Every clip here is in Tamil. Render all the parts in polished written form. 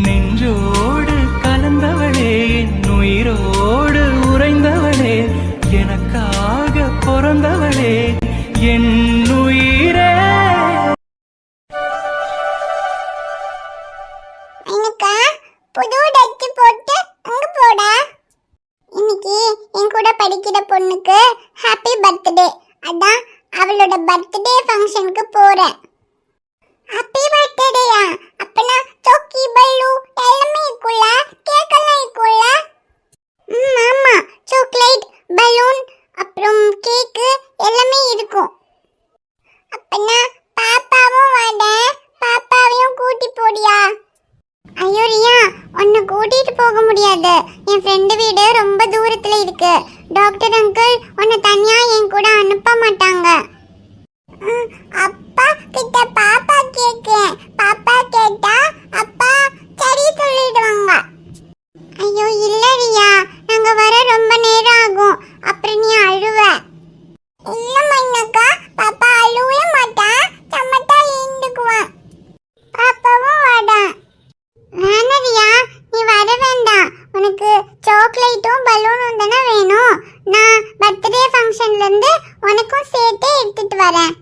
நெஞ்சோடு கலந்தவளே, என் உயிரோடு உறைந்தவளே, எனக்காக பிறந்தவளே, என் உயிரே. புது டச்சு போட்டு அங்க போடா. இன்னைக்கு என் கூட படிக்கிற பொண்ணுக்கு ஹாப்பி பர்த்டே. அதான் அவளோட பர்த்டே ஃபங்க்ஷனுக்கு போறேன். ஹாப்பி பர்த்டேயா? அப்பனா சோக்கி பல்லு எல்லாமே இருக்குல்ல, கேக் எல்லாம் இருக்குல்ல? ஆமா, சாக்லேட், பலூன், அப்புறம் கேக் எல்லாமே இருக்கும். அப்பனா பாப்பாவும் வாட, பாப்பாவையும் கூட்டி போடியா? ஐயோ ரியா, உன்னை கூட்டிட்டு போக முடியாது. என் ஃப்ரெண்டு வீடு ரொம்ப தூரத்துல இருக்கு. டாக்டர் அங்கிள் உன்னை தனியா என் கூட அனுப்ப மாட்டாங்க. அப்பா கிட்ட பாப்பா கேட்கேன். பாப்பா கேட்டா அப்பா சரி சொல்லிடுவாங்க. ஐயோ இல்ல ரியா, நாங்க வர ரொம்ப நேரம் ஆகும், அப்புறம் நீ அழுவ. இல்ல மைனாக்கா, பாப்பா அழுவே மாட்டா, சமத்தா எழுந்துக்குவான். பாப்பாவும் வாடா. வேணரியா, நீ வர வேண்டாம். உனக்கு சாக்லேட்டும் பலூனும் தானே வேணும். நான் பர்த்டே ஃபங்க்ஷன்ல இருந்து உனக்கும் சேர்த்து எடுத்துட்டு வரேன்.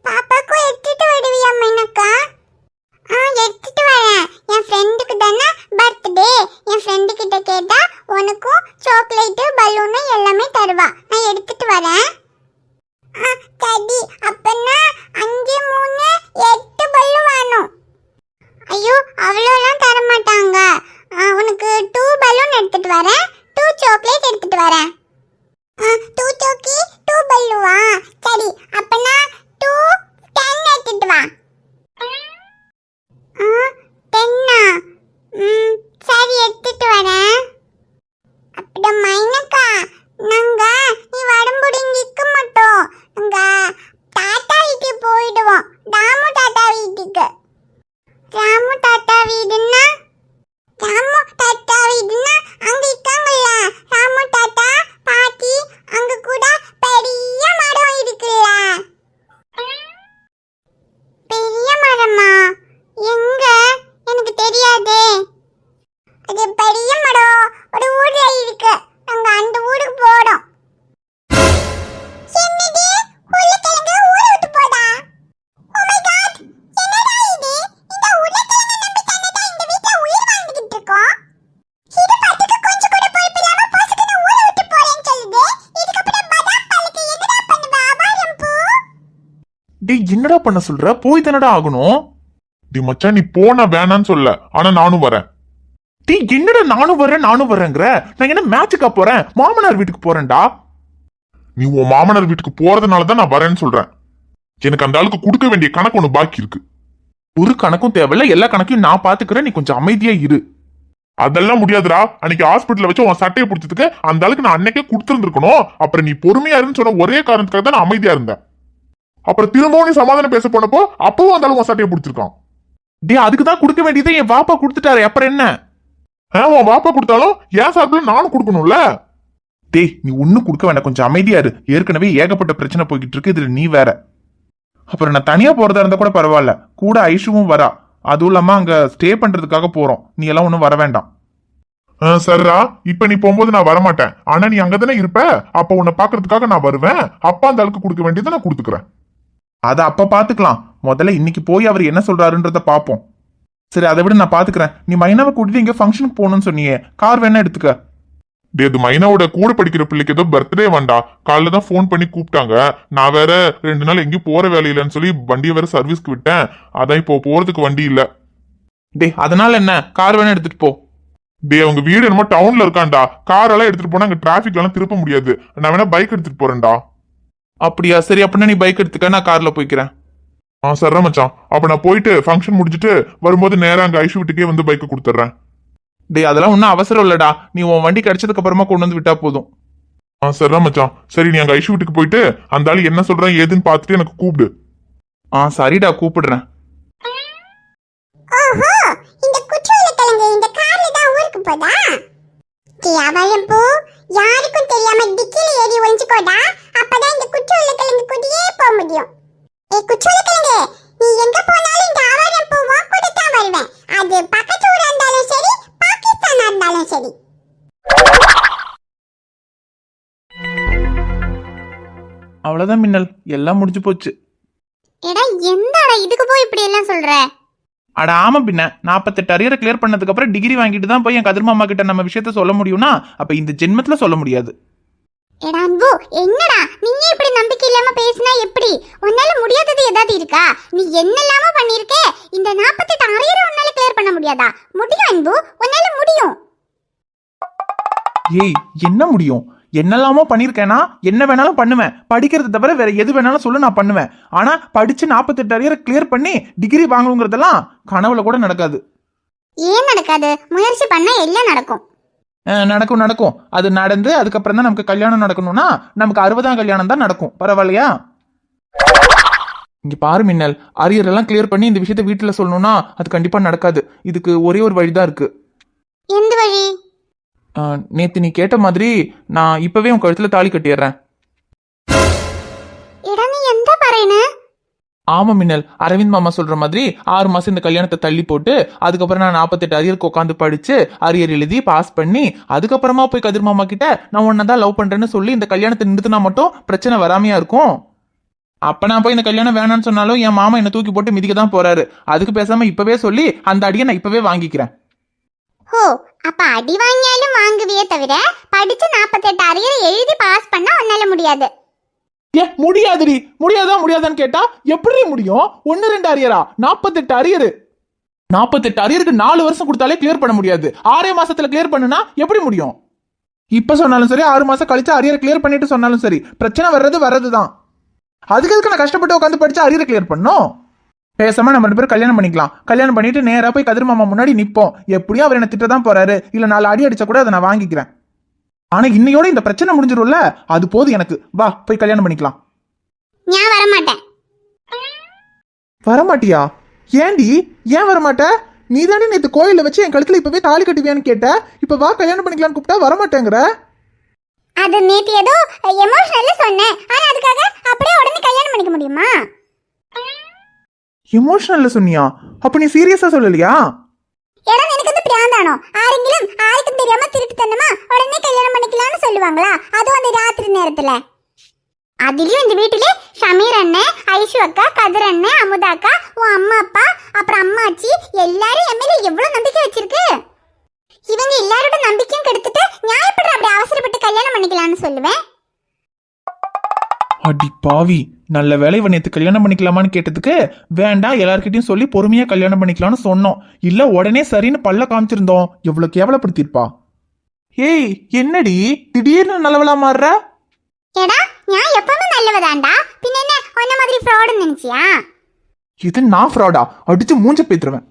பாப்பாக்கும் எடுத்துட்டு வருவியா மைனக்கா? எடுத்துட்டு வரேன். என் ஃப்ரெண்டுக்கு தானே பர்த்டே. என் ஃப்ரெண்டு கிட்ட கேட்டா உனக்கும் சாக்லேட்டு பலூனு எல்லாமே தருவா. நான் எடுத்துட்டு வரேன். சரி, அப்பனா 5 3 8 பலூன் வேணும். ஐயோ அவ்வளோலாம் தர மாட்டாங்க. உனக்கு 2 பலூன் எடுத்துட்டு வரேன், 2 சாக்லேட் எடுத்துட்டு வரேன். 2 சாக்கி 2 பல்லுவா? சரி, அப்பனா 2 10 எடுத்துட்டு வா. 10ஆ? சரி, எடுத்துட்டு வரேன். அப்புறம் மைனக்கா, நாங்க நீ வரும்போது இங்க இருக்க மாட்டோம். நாங்க தாத்தா வீட்டுக்கு போயிடுவோம். தாமு தாத்தா வீட்டுக்கு. ராமு தாத்தா வீடுன்னா? ராமு தாத்தா வீடுன்னா அங்க இருக்காங்கல்ல, ராமு தாத்தா பாட்டி, அங்க கூட பெரிய மரம் இருக்குல்ல. பெரிய மரமா? எங்க? எனக்கு தெரியாதே. அது பெரிய மரம் ஒரு ஊர்ல இருக்கு. நாங்க அந்த ஊருக்கு போறோம். என்னது? உருளைக்கிழங்கு ஊரை விட்டு போதா? ஓ மை காட், என்னடா இது? இந்த உருளைக்கிழங்கு நம்பி தானே இந்த வீட்ல உயிர் வாழ்ந்துகிட்டு இருக்கோம். இது பாட்டுக்கு கொஞ்சம் கூட பொறுப்பு இல்லாம பொசுக்குன்னு ஊரை விட்டு போறேன்னு சொல்லுது. இதுக்கப்புறம் பதாம் பாலுக்கு என்னடா பண்ணுவ அபாரம்பூ? டேய், என்னடா பண்ண சொல்ற? போய் தானடா ஆகணும். டேய் மச்சான், நீ போனா வேணான்னு சொல்ல, ஆனா நானும் வரேன். டேய் என்னடா நானும் வரேங்கிற? நான் என்ன மேட்சுக்கா போறேன்? மாமனார் வீட்டுக்கு போறேன்டா. நீ உன் மாமனார் வீட்டுக்கு போறதுனால தான் நான் வரேன்னு சொல்றேன். எனக்கு அந்த ஆளுக்கு கொடுக்க வேண்டிய கணக்கு ஒண்ணு பாக்கி இருக்கு. ஒரு கணக்கும் தேவையில்ல, எல்லா கணக்கையும் நான் பாத்துக்கிறேன். நீ கொஞ்சம் அமைதியா இரு. அதெல்லாம் முடியாதுடா. அன்னைக்கு ஹாஸ்பிட்டல்ல வச்சு உன் சட்டையை பிடிச்சதுக்கு அந்த ஆளுக்கு நான் அன்னைக்கே கொடுத்துருந்துருக்கணும். அப்புறம் நீ பொறுமையா இருன்னு சொன்ன ஒரே காரணத்துக்காக தான் நான் அமைதியா இருந்தேன். அப்புறம் திரும்பவும் நீ சமாதானம் பேச போனப்போ அப்பவும் அந்த ஆளு உன் சட்டையை பிடிச்சிருக்கான். டே, அதுக்கு தான் கொடுக்க வேண்டியதை என் வாப்பா கொடுத்துட்டாரு. அப்புறம் என்ன? உன் வாப்பா கொடுத்தாலும் என் சார்பில் நானும் கொடுக்கணும்ல. டேய், நீ ஒன்னும் கொடுக்க வேண்டாம், கொஞ்சம் அமைதியா இரு. ஏற்கனவே ஏகப்பட்ட பிரச்சனை போய்கிட்டு இருக்கு, இதுல நீ வேற. அப்புறம் நான் தனியா போறதா இருந்தா கூட பரவாயில்ல, கூட ஐஷுவும் வரா. அதுவும் இல்லாம அங்க ஸ்டே பண்றதுக்காக போறோம். நீ எல்லாம் ஒன்னும் வர வேண்டாம். சரிடா, இப்ப நீ போகும்போது நான் வரமாட்டேன். ஆனா நீ அங்கதானே இருப்ப. அப்ப உன்னை பாக்குறதுக்காக நான் வருவேன். அப்பா அந்த ஆளுக்கு கொடுக்க வேண்டியதை நான் கொடுத்துக்கிறேன். அத அப்ப பாத்துக்கலாம். முதல்ல இன்னைக்கு போய் அவர் என்ன சொல்றாருன்றத பாப்போம். சரி, அதை விட நான் பாத்துக்கிறேன். நீ மைனாவை கூட்டிட்டு இங்க ஃபங்க்ஷனுக்கு போகணும்னு சொன்னியே, கார் வேணா எடுத்துக்க. டேது மைனாவோட கூட படிக்கிற பிள்ளைக்கு ஏதோ பர்த்டே வேண்டா. காலைல தான் ஃபோன் பண்ணி கூப்பிட்டாங்க. நான் வேற 2 நாள் எங்கேயும் போற வேலையிலன்னு சொல்லி வண்டியை வேற சர்வீஸ்க்கு விட்டேன். அதான் இப்போ போறதுக்கு வண்டி இல்ல. டே, அதனால என்ன, கார் வேணா எடுத்துட்டு போ. டே, அவங்க வீடு என்னமோ டவுன்ல இருக்காண்டா. கார் எல்லாம் எடுத்துட்டு போனா அங்க டிராபிக்ல எல்லாம் திருப்ப முடியாது. நான் வேணா பைக் எடுத்துட்டு போறேன்டா. அப்படியா? சரி, அப்படின்னா நீ பைக் எடுத்துக்க, நான் கார்ல போய்க்கிறேன். சரி மச்சான், அப்ப நான் போயிட்டு ஃபங்க்ஷன் முடிச்சுட்டு வரும்போது நேரா அங்க ஐஷு வீட்டுக்கே வந்து பைக்கை கொடுத்துட்றேன். டே, அதெல்லாம் ஒன்னும் அவசரம் இல்லடா. நீ உன் வண்டி கிடைச்சதுக்கு அப்புறமா கொண்டு வந்து விட்டா போதும். சரி மச்சான். சரி, நீ அங்க ஐஷு வீட்டுக்கு போயிட்டு அந்த ஆளு என்ன சொல்றான் ஏதுன்னு பாத்துட்டு எனக்கு கூப்பிடு. சரிடா, கூப்பிடுறேன். ஓஹோ, இந்த குற்றவாளிகளங்க இந்த கார்ல தான் ஊருக்கு போதா? அவளம்பூ, யாருக்கும் தெரியாம டிக்கில ஏறி ஒளிஞ்சுக்கோடா. அப்பதான் இந்த குற்றவாளிகளங்க கூடயே போக முடியும். குற்றவாளிகளங்க, நீ எங்க போனாலும் இந்த அவளம்பூ வா கூட தான் வருவேன். அது பக்கத்து அவ்வளவுதான் மின்னல், எல்லாம் முடிஞ்சு போச்சு. எடா எந்தடா இதுக்கு போய் இப்படி எல்லாம் சொல்ற? அட ஆமா பின்ன, 48 அரியரை கிளியர் பண்ணதுக்கு அப்புறம் டிகிரி வாங்கிட்டு தான் போய் என் கதிர் மாமா கிட்ட நம்ம விஷயத்த சொல்ல முடியும்னா அப்ப இந்த ஜென்மத்துல சொல்ல முடியாது. எடா அன்பு, என்னடா நீயே இப்படி நம்பிக்கை இல்லாம பேசினா எப்படி? உன்னால முடியாதது ஏதாவது இருக்கா? நீ என்னெல்லாமோ பண்ணிருக்க, இந்த 48 அரியரை உன்னால கிளியர் பண்ண முடியாதா? முடியும் அன்பு, உன்னால முடியும். ஏய் என்ன முடியும்? என்னெல்லாமோ பண்ணிருக்கேனா? என்ன வேணாலும் பண்ணுவேன். படிக்கிறது தவிர வேற எது வேணாலும் சொல்லு, நான் பண்ணுவேன். ஆனா படிச்சு 48 அரியரை கிளியர் பண்ணி டிகிரி வாங்கணுங்கிறதெல்லாம் கனவுல கூட நடக்காது. ஏன் நடக்காது? முயற்சி பண்ணா எல்லாம் நடக்கும். நடக்கும் நடக்கும். அது நடந்து அதுக்கப்புறம் தான் நமக்கு கல்யாணம் நடக்கணும்னா நமக்கு 60ஆம் கல்யாணம் தான் நடக்கும். பரவாயில்லையா? இங்க பாரு மின்னல், அரியர் எல்லாம் கிளியர் பண்ணி இந்த விஷயத்த வீட்டுல சொல்லணும்னா அது கண்டிப்பா நடக்காது. இதுக்கு ஒரே ஒரு வழிதான் இருக்கு. எந்த வழி? நேத்து நீ கேட்ட மாதிரி நான் இப்பவே உன் கழுத்துல தாலி கட்டிடுறேன். எடா நீ எந்த பறையன? ஆமா மின்னல், அரவிந்த் மாமா சொல்ற மாதிரி 6 மாசம் இந்த கல்யாணத்தை தள்ளி போட்டு அதுக்கப்புறம் நான் 48 அரியருக்கு உட்காந்து படிச்சு அரியர் எழுதி பாஸ் பண்ணி அதுக்கப்புறமா போய் கதிர் மாமா கிட்ட நான் உன்னதான் லவ் பண்றேன்னு சொல்லி இந்த கல்யாணத்தை நிறுத்தினா மட்டும் பிரச்சனை வராமையா இருக்கும். அப்ப நான் போய் இந்த கல்யாணம் வேணான்னு சொன்னாலும் என் மாமா என்ன தூக்கி போட்டு மிதிக்க தான் போறாரு. அதுக்கு பேசாம இப்பவே சொல்லி அந்த அடியை நான் இப்பவே வாங்கிக்கிறேன். ஹோ, அப்ப அடி வாங்கியாலும் வாங்குவியே தவிர படிச்சு 48 அரியரை எழுதி பாஸ் பண்ண உன்னால முடியாது. முடியாதுடி. முடியாதான்னு கேட்டா எப்படி முடியும்? 1-2 அரியரா? 48 அரியரு. 48 அரியருக்கு 4 வருஷம் கொடுத்தாலே கிளியர் பண்ண முடியாது. 6 மாசத்துல கிளியர் பண்ணுனா எப்படி முடியும்? இப்ப சொன்னாலும் சரி, 6 மாசம் கழிச்சு அரியரை கிளியர் பண்ணிட்டு சொன்னாலும் சரி, பிரச்சனை வர்றதுதான். அதுக்கு நான் கஷ்டப்பட்டு உட்காந்து படிச்சு அரியரை கிளியர் பண்ணும். பேசாம நம்ம 2 பேரும் கல்யாணம் பண்ணிக்கலாம். கல்யாணம் பண்ணிட்டு நேரா போய் கதிர் மாமா முன்னாடி நிப்போம். எப்படியும் அவர் என்ன திட்ட தான் போறாரு. இல்ல 4 அடி அடிச்சா கூட அதை நான் வாங்கிக்கிறேன். ஆனா இன்னையோட இந்த பிரச்சனை முடிஞ்சிடும்ல, அது போதும் எனக்கு. வா போய் கல்யாணம் பண்ணிக்கலாம். நான் வரமாட்டேன். வரமாட்டியா? ஏண்டி ஏன் வரமாட்ட? நீ தானே நேற்று கோயில வச்சு என் கழுத்துல இப்பவே தாலி கட்டுவியான்னு கேட்ட. இப்ப வா கல்யாணம் பண்ணிக்கலாம்னு கூப்பிட்டா வரமாட்டேங்கிற. அது நேத்து ஏதோ எமோஷனல்ல சொன்னேன். ஆனா அதுக்காக அப்படியே உடனே கல்யாணம் பண்ணிக்க முடியுமா? எமோஷனல்ல சொன்னியா? அப்ப நீ சீரியஸா சொல்லலையா? இடம் எனக்கு வந்து பிராந்தானோ? ஆரெങ്കിലും ஆருக்கும் தெரியாம திருட்டு தன்னமா உடனே கல்யாணம் பண்ணிக்கலாம்னு சொல்லுவாங்களா? அதுவும் அந்த ராத்திரி நேரத்துல. அதுலயும் இந்த வீட்டுல ஷமீர் அண்ணன், ஐஷு அக்கா, கதிர் அண்ணன், அமுதா அக்கா, உன் அம்மா அப்பா, அப்புறம் அம்மாச்சி எல்லாரும் என் மேல எவ்வளவு நம்பிக்கை வச்சிருக்கு. இவங்க எல்லாரோட நம்பிக்கையும் கெடுத்துட்டு நான் எப்படி அப்படி அவசரப்பட்டு கல்யாணம் பண்ணிக்கலாம்னு சொல்லுவேன்? அடி பாவி, நல்ல வேலை இவன் நேற்று கல்யாணம் பண்ணிக்கலாமான்னு கேட்டதுக்கு வேண்டாம் எல்லார்கிட்டையும் சொல்லி பொறுமையா கல்யாணம் பண்ணிக்கலாம்னு சொன்னோம். இல்ல உடனே சரின்னு பல்ல காமிச்சிருந்தோம். எவ்வளவு கேவலப்படுத்திருப்பா. ஏய் என்னடி திடீர்னு நல்லவளா மாறுற? ஏடா நான் எப்பவுமே நல்லவதாண்டா. பின்ன என்ன உன்ன மாதிரி ஃப்ராட்னு நினைச்சியா? இது நான் ஃப்ராடா? அடிச்சு மூஞ்ச பேத்துருவேன்.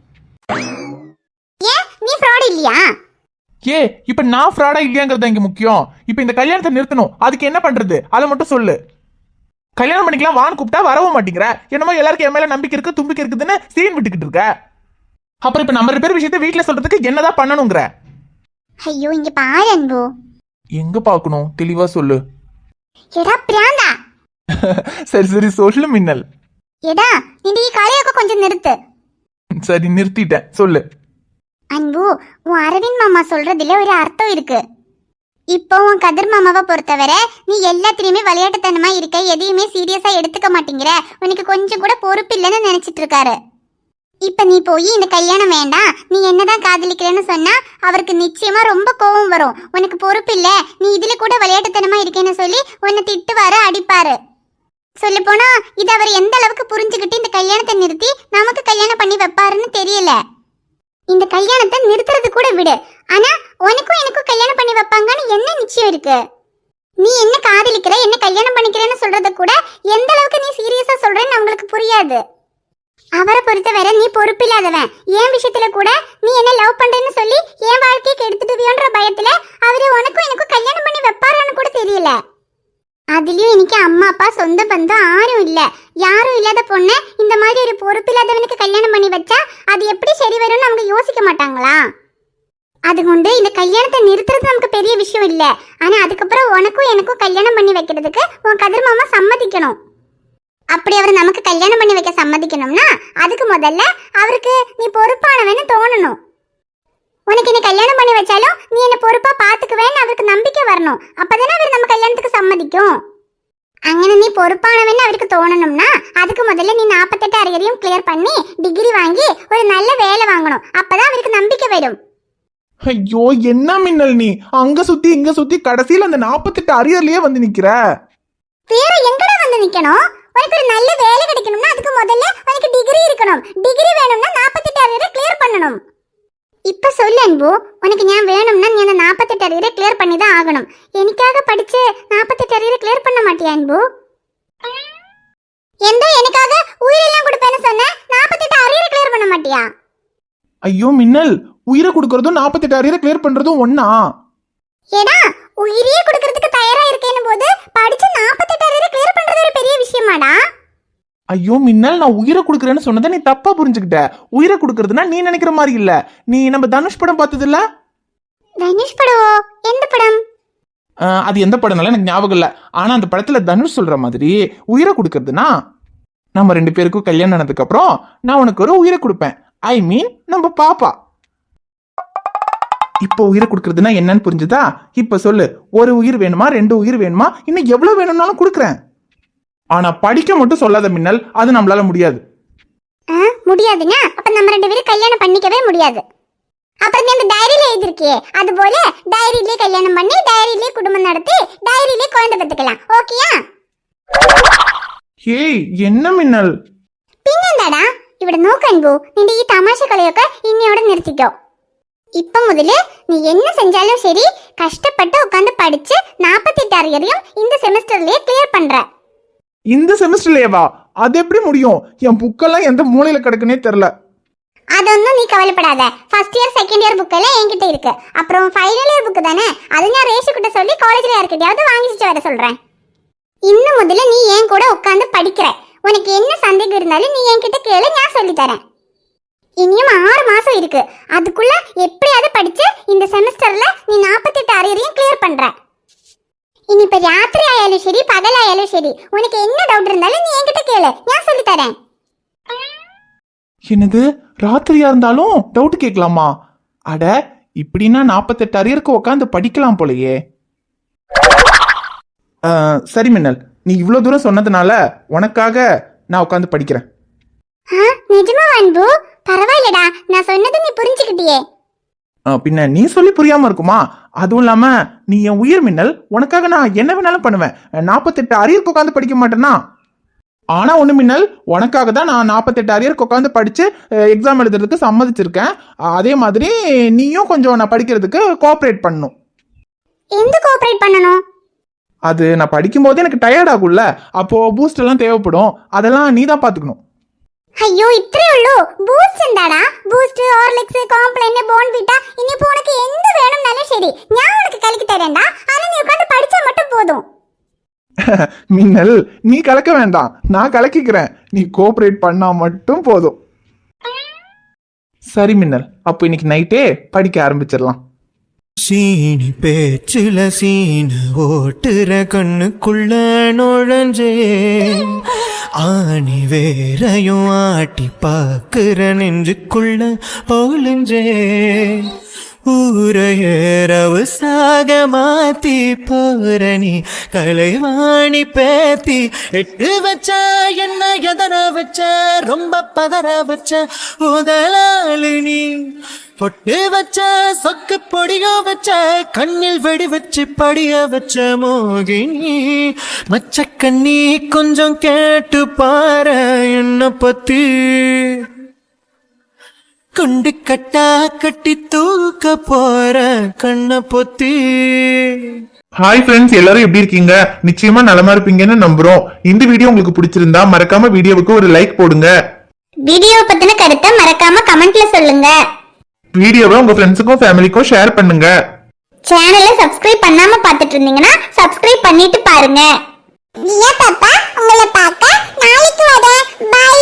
ஏன் நீ ஃப்ராட் இல்லையா? ஏ இப்ப நான் ஃப்ராடா இல்லையாங்கிறதா இங்க முக்கியம். இப்ப இந்த கல்யாணத்தை நிறுத்தணும். அதுக்கு என்ன பண்றது அதை மட்டும் சொல்லு. கல்யாணம் பண்ணிக்கலாம் வான்னு கூப்பிட்டா வரவும் மாட்டேங்கிற. என்னமோ எல்லாருக்கும் என் மேல நம்பிக்கை இருக்கு தும்பிக்கை இருக்குதுன்னு சீன் விட்டுக்கிட்டு இருக்க. அப்புறம் இப்ப நம்ம 2 பேர் விஷயத்த வீட்டுல சொல்றதுக்கு என்னதான் பண்ணணுங்கிற? ஐயோ இங்க பாரு அன்பு. எங்க பாக்கணும் தெளிவா சொல்லு. எடா பிராந்தா. சரி சொல்லு மின்னல். எடா நீ கலையக்க கொஞ்சம் நிறுத்து. சரி நிறுத்திட்டேன், சொல்லு. அன்பு, உன் அரவிந்த் மாமா சொல்றதுல ஒரு அர்த்தம் இருக்கு. இப்போ உன் கதிர் மாமாவை பொறுத்தவரை நீ எல்லாத்திலயுமே விளையாட்டுத்தனமா இருக்க, எதையுமே சீரியஸா எடுத்துக்க மாட்டேங்கிற, உனக்கு கொஞ்சம் கூட பொறுப்பு இல்லைன்னு நினைச்சிட்டு இருக்காரு. இப்ப நீ போய் இந்த கல்யாணம் வேண்டாம், நீ என்னதான் காதலிக்கிறேன்னு சொன்னா அவருக்கு நிச்சயமா ரொம்ப கோபம் வரும். உனக்கு பொறுப்பு இல்ல, நீ இதுல கூட விளையாட்டுத்தனமா இருக்கேன்னு சொல்லி உன்னை திட்டுவாரு, அடிப்பாரு. சொல்ல போனா இது அவர் எந்த அளவுக்கு புரிஞ்சுக்கிட்டு இந்த கல்யாணத்தை நிறுத்தி நமக்கு கல்யாணம் பண்ணி வைப்பாருன்னு தெரியல. இந்த கல்யாணத்தை நிறுத்துறது கூட விடு, ஆனா உனக்கும் எனக்கும் கல்யாணம் பண்ணி வைப்பாங்கன்னு என்ன நிச்சயம் இருக்கு? நீ என்ன காதலிக்கிற, என்ன கல்யாணம் பண்ணிக்கிறேன்னு சொல்றத கூட எந்த அளவுக்கு நீ சீரியஸா சொல்றேன்னு அவங்களுக்கு புரியாது. அவரை பொறுத்தவரை நீ பொறுப்பில்லாதவன். என் விஷயத்துல கூட நீ என்ன லவ் பண்றேன்னு சொல்லி என் வாழ்க்கையை கெடுத்துடுவியோன்ற பயத்துல அவரு உனக்கும் எனக்கும் கல்யாணம் பண்ணி வைப்பாரான்னு கூட தெரியல. அதுலயும் எனக்கு அம்மா அப்பா சொந்த பந்தம் யாரும் இல்ல. யாரும் இல்லாத பொண்ண இந்த மாதிரி ஒரு பொறுப்பில்லாதவனுக்கு கல்யாணம் பண்ணி வச்சா அது எப்படி சரி வரும்னு அவங்க யோசிக்க மாட்டாங்களா? அது கொண்டு இந்த கல்யாணத்தை நிறுத்துறது நமக்கு பெரிய விஷயம் இல்ல. ஆனா அதுக்கப்புறம் உனக்கும் எனக்கும் கல்யாணம் பண்ணி வைக்கிறதுக்கு உன் கதிர் மாமா சம்மதிக்கணும். அப்படி அவர் நமக்கு கல்யாணம் பண்ணி வைக்க சம்மதிக்கணும்னா அதுக்கு முதல்ல அவருக்கு நீ பொறுப்பானவன்னு தோணணும். உனக்கு என்ன கல்யாணம் பண்ணி வச்சாலும் நீ என்ன பொறுப்பா பாத்துக்குவேன்னு அவருக்கு நம்பிக்கை வரணும். அப்பதானே அவர் நம்ம கல்யாணத்துக்கு சம்மதிக்கும். അങ്ങനെ நீ பொறுப்பானவன்னு அவருக்கு தோணணும்னா அதுக்கு முதல்ல நீ 48 அரியரையும் கிளியர் பண்ணி டிகிரி வாங்கி ஒரு நல்ல வேலை வாங்கணும். அப்பதான் அவருக்கு நம்பிக்கை வரும். ஐயோ என்ன மின்னல் நீ அங்க சுத்தி இங்க சுத்தி கடைசியில அந்த 48 அரியர்லயே வந்து நிக்கிற. வேற எங்கடா வந்து நிக்கணும்? உனக்கு ஒரு நல்ல வேலை கிடைக்கணும்னா அதுக்கு முதல்ல உனக்கு டிகிரி இருக்கணும். டிகிரி வேணும்னா 48 அரியரை கிளியர் பண்ணணும். இப்ப சொல்லு அன்பு, உனக்கு ஞான் வேணும்னா நீ அந்த 48 அரியரை கிளியர் பண்ணி தான் ஆகணும். எனக்காக படிச்சு 48 அரியரை கிளியர் பண்ண மாட்டியா அன்பு? எனக்காக உயிரெல்லாம் கொடுப்பேன்னு சொன்ன 48 அரியரை கிளியர் பண்ண மாட்டியா? ஐயோ மின்னல், உயிரை கொடுக்கறதும் 48 அரியரை கிளியர் பண்றதும் ஒண்ணா? ஏடா உயிரையே கொடுக்கறதுக்கு தயாரா இருக்கேன்னு போது படிச்சு 48 அரியரை கிளியர் பண்றது ஒரு பெரிய விஷயமாடா? ஐயோ மின்னல், நான் உயிரை கொடுக்கறேன்னு சொன்னதை நீ தப்பா புரிஞ்சுக்கிட்ட. உயிரை கொடுக்கறதுனா நீ நினைக்கிற மாதிரி இல்ல. நீ நம்ம தனுஷ் படம் பார்த்தது இல்ல? தனுஷ் படமோ? எந்த படம்? அது எந்த படம்னால எனக்கு ஞாபகம் இல்ல. ஆனா அந்த படத்துல தனுஷ் சொல்ற மாதிரி உயிரை கொடுக்கறதுனா நம்ம 2 பேருக்கும் கல்யாணம் ஆனதுக்கு அப்புறம் நான் உனக்கு ஒரு உயிரை கொடுப்பேன். ஐ மீன் நம்ம பாப்பா. இப்போ உயிரை கொடுக்கறதுனா என்னன்னு புரிஞ்சுதா? இப்ப சொல்லு, ஒரு உயிர் வேணுமா 2 உயிர் வேணுமா, இன்னும் எவ்வளவு வேணும்னாலும் கொடுக்குறேன். ஆனா படிக்க மட்டும் சொல்லாத மின்னல், அது நம்மளால முடியாது. முடியாதுன்னா அப்ப நம்ம 2 பேரும் கல்யாணம் பண்ணிக்கவே முடியாது. அப்புறம் நீ அந்த டைரியில எழுதிருக்கியே அது போல டைரியிலே கல்யாணம் பண்ணி டைரியிலே குடும்பம் நடத்தி டைரியிலே குழந்தை பெற்றுக்கலாம். ஓகேயா? ஏய் என்ன மின்னல்? പിന്നെന്താടാ ഇവിടെ നോക്കൻപോ നിന്റെ ഈ തമാശ കളിയൊക്കെ ഇന്നയോടെ നിർത്തിക്കോ. ഇപ്പൊ മുതല് നീ என்ன செஞ்சாலும் சரி கஷ்டப்பட்டு உட்கார்ந்து படிச்சு 48 அரியரையும் இந்த செமஸ்டர்லயே கிளியர் பண்ற. இந்த செமஸ்டர்லயேவா? அது எப்படி முடியும்? என் புக்கெல்லாம் எந்த மூலையில கிடக்குனே தெரியல. അതൊന്നും നീ കവലപ്പെടാத. ഫസ്റ്റ് ഇയർ സെക്കൻഡ് ഇയർ ബുക്കെല്ലാം என்கிட்ட இருக்கு. அப்புறம் ஃபைனல் இயர் புக் தானே, அது நான் ரேஷு கிட்ட சொல்லி காலேஜ்ல யார்கிட்டயாவது வாங்கிட்டு வர சொல்றேன். இன்னும் முதல்ல நீ ஏன் கூட உட்கார்ந்து படிக்கிற. உனக்கு என்ன சந்தேகம் இருந்தாலும் நீ என்கிட்ட கேளு, நான் சொல்லி தரேன். இனியும் 6 மாசம் இருக்கு. அதுக்குள்ள எப்படியாவது படிச்சு இந்த செமஸ்டர்ல நீ 48 அரியரையும் கிளியர் பண்ற. இனி இப்ப ராத்திரி ஆயாலும் சரி பகல் ஆயாலும் சரி உனக்கு என்ன டவுட் இருந்தாலும் நீ என்கிட்ட கேளு, நான் சொல்லி தரேன். என்னது, ராத்திரியா இருந்தாலும் டவுட் கேட்கலாமா? அட, இப்படின்னா 48 அரியருக்கு உட்காந்து படிக்கலாம் போலயே. சரி மின்னல், நீ இவ்வளவு தூரம் சொன்னதுனால உனக்காக நான் உட்காந்து படிக்கிறேன். நிஜமா அன்பு? பரவாயில்லடா, நான் சொன்னதை நீ புரிஞ்சுக்கிட்டியே. பின்ன நீ சொல்லி புரியாம இருக்குமா? அதுவும் இல்லாம நீ என் உயிர் மின்னல், உனக்காக நான் என்ன வேணாலும் பண்ணுவேன். 48 அரியருக்கு உட்காந்து படிக்க மாட்டேன்னா? ஆனா ஒண்ணு மின்னல், உனக்காக தான் நான் 48 அரியருக்கு உட்காந்து படிச்சு எக்ஸாம் எழுதுறதுக்கு சம்மதிச்சிருக்கேன். அதே மாதிரி நீயும் கொஞ்சம் நான் படிக்கிறதுக்கு கோஆபரேட் பண்ணணும். எந்த கோஆபரேட் பண்ணணும்? அது நான் படிக்கும் போது எனக்கு டயர்ட் ஆகும்ல, அப்போ பூஸ்ட் எல்லாம் தேவைப்படும். அதெல்லாம் நீ தான் பாத்துக்கணும். ஐயோ இത്രേ ഉള്ളൂ? பூஸ்ட் എന്താടാ? பூஸ்ட், ஹார்லிக்ஸ், காம்ப்ளைன், போன்விட்டா இனிப்போ உனக்கு எந்த வேணும்னாலும் சரி நான் உனக்கு கலக்கி தரேன்டா. ஆனா நீ உட்கார்ந்து படிச்சா மட்டும் போதும். மின்னல், நீ கலக்க வேண்டாம், நான் கலக்கிக்கிறேன். நீ கோஆபரேட் பண்ணா மட்டும் போதும். சரி மின்னல், அப்போ இன்னைக்கு நைட்டே படிக்க ஆரம்பிச்சிடலாம். சீனி பேச்சுல சீன ஓட்டுற கண்ணுக்குள்ள நுழைஞ்சே, ஆணி வேறையும் ஆட்டி பாக்குற நெஞ்சுக்குள்ள ஒளிஞ்சே, ஊரையேரவு சாக மாத்தி போரணி கலைவாணி பேத்தி எட்டு வச்ச என்ன எதற வச்ச ரொம்ப பதற வச்ச முதலாளினி பொட்டு வச்ச சொக்கு பொடிய வச்ச கண்ணில் வெடி வச்சு படிய வச்ச மோகினி மச்ச கண்ணி கொஞ்சம் கேட்டு பாரு என்ன பத்தி குண்டு கட்டா கட்டி தூக்க போற கண்ண பொத்தி. ஹாய் ஃப்ரெண்ட்ஸ், எல்லாரும் எப்படி இருக்கீங்க? நிச்சயமா நலமா இருப்பீங்கன்னு நம்புறோம். இந்த வீடியோ உங்களுக்கு பிடிச்சிருந்தா மறக்காம வீடியோவுக்கு ஒரு லைக் போடுங்க. வீடியோ பத்தின கருத்தை மறக்காம கமெண்ட்ல சொல்லுங்க. வீடியோவை உங்க ஃப்ரெண்ட்ஸுக்கும் ஃபேமிலிக்கும் ஷேர் பண்ணுங்க. சேனலை சப்ஸ்கிரைப் பண்ணாம பார்த்துட்டு இருந்தீங்கன்னா சப்ஸ்கிரைப் பண்ணிட்டு பாருங்க. பாப்பா உங்களை பார்க்க நாளைக்கு வரேன். பை.